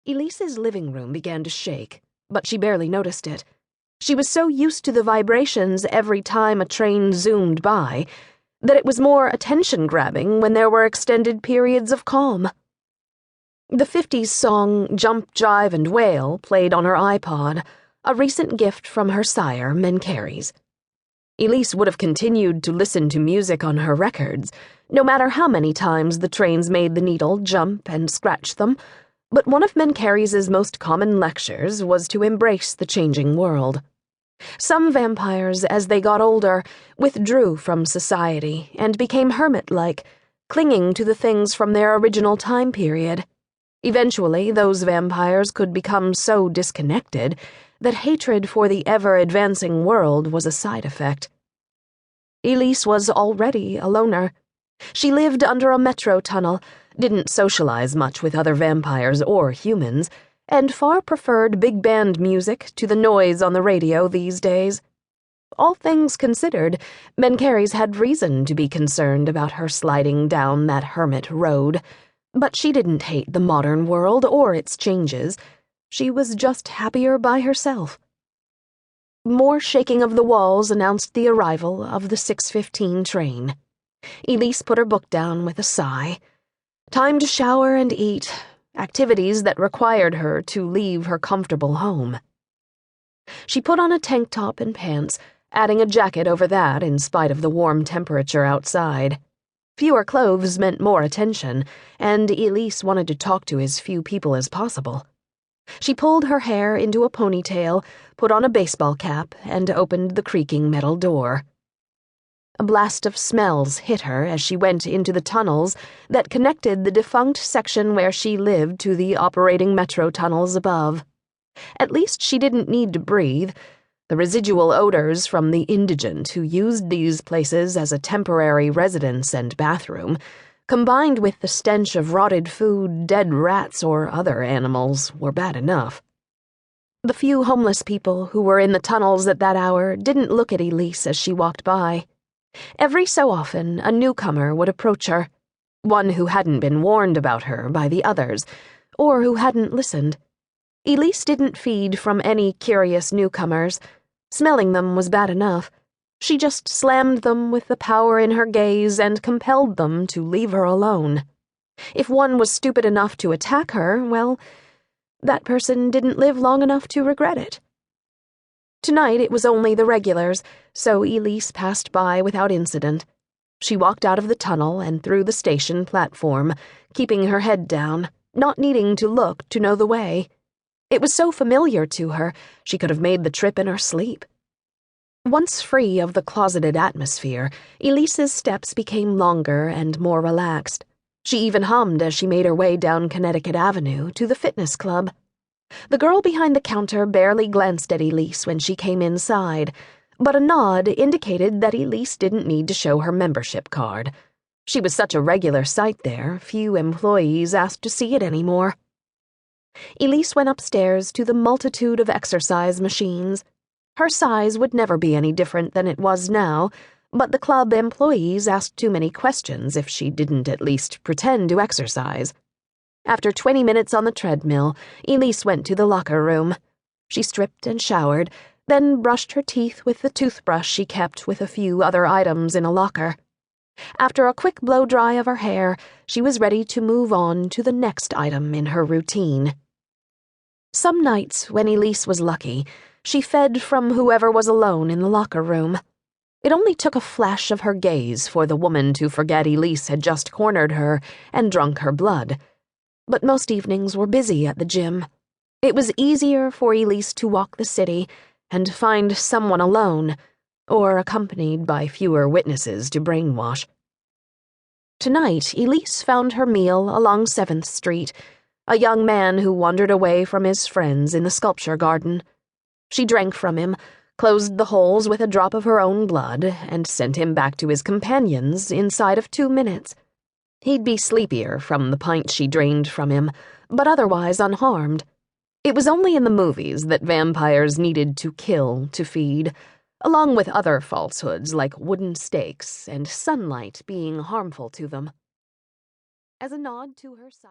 Elise's living room began to shake, but she barely noticed it. She was so used to the vibrations every time a train zoomed by that it was more attention-grabbing when there were extended periods of calm. The 50s song Jump, Jive, and Wail played on her iPod, a recent gift from her sire, Mencaries. Elise would have continued to listen to music on her records, no matter how many times the trains made the needle jump and scratch them, but one of Mencaries' most common lectures was to embrace the changing world. Some vampires, as they got older, withdrew from society and became hermit-like, clinging to the things from their original time period. Eventually, those vampires could become so disconnected that hatred for the ever-advancing world was a side effect. Elise was already a loner. She lived under a metro tunnel, didn't socialize much with other vampires or humans, and far preferred big band music to the noise on the radio these days. All things considered, Mencaries had reason to be concerned about her sliding down that hermit road, but she didn't hate the modern world or its changes. She was just happier by herself. More shaking of the walls announced the arrival of the 6:15 train. Elise put her book down with a sigh. Time to shower and eat, activities that required her to leave her comfortable home. She put on a tank top and pants, adding a jacket over that in spite of the warm temperature outside. Fewer clothes meant more attention, and Elise wanted to talk to as few people as possible. She pulled her hair into a ponytail, put on a baseball cap, and opened the creaking metal door. A blast of smells hit her as she went into the tunnels that connected the defunct section where she lived to the operating metro tunnels above. At least she didn't need to breathe. The residual odors from the indigent who used these places as a temporary residence and bathroom, combined with the stench of rotted food, dead rats, or other animals, were bad enough. The few homeless people who were in the tunnels at that hour didn't look at Elise as she walked by. Every so often, a newcomer would approach her, one who hadn't been warned about her by the others, or who hadn't listened. Elise didn't feed from any curious newcomers. Smelling them was bad enough. She just slammed them with the power in her gaze and compelled them to leave her alone. If one was stupid enough to attack her, well, that person didn't live long enough to regret it. Tonight it was only the regulars, so Elise passed by without incident. She walked out of the tunnel and through the station platform, keeping her head down, not needing to look to know the way. It was so familiar to her, she could have made the trip in her sleep. Once free of the closeted atmosphere, Elise's steps became longer and more relaxed. She even hummed as she made her way down Connecticut Avenue to the fitness club. The girl behind the counter barely glanced at Elise when she came inside, but a nod indicated that Elise didn't need to show her membership card. She was such a regular sight there, few employees asked to see it anymore. Elise went upstairs to the multitude of exercise machines. Her size would never be any different than it was now, but the club employees asked too many questions if she didn't at least pretend to exercise. After 20 minutes on the treadmill, Elise went to the locker room. She stripped and showered, then brushed her teeth with the toothbrush she kept with a few other items in a locker. After a quick blow-dry of her hair, she was ready to move on to the next item in her routine. Some nights, when Elise was lucky, she fed from whoever was alone in the locker room. It only took a flash of her gaze for the woman to forget Elise had just cornered her and drunk her blood. But most evenings were busy at the gym. It was easier for Elise to walk the city and find someone alone, or accompanied by fewer witnesses to brainwash. Tonight, Elise found her meal along 7th Street, a young man who wandered away from his friends in the sculpture garden. She drank from him, closed the holes with a drop of her own blood, and sent him back to his companions inside of 2 minutes. He'd be sleepier from the pint she drained from him, but otherwise unharmed. It was only in the movies that vampires needed to kill to feed, along with other falsehoods like wooden stakes and sunlight being harmful to them. As a nod to her side.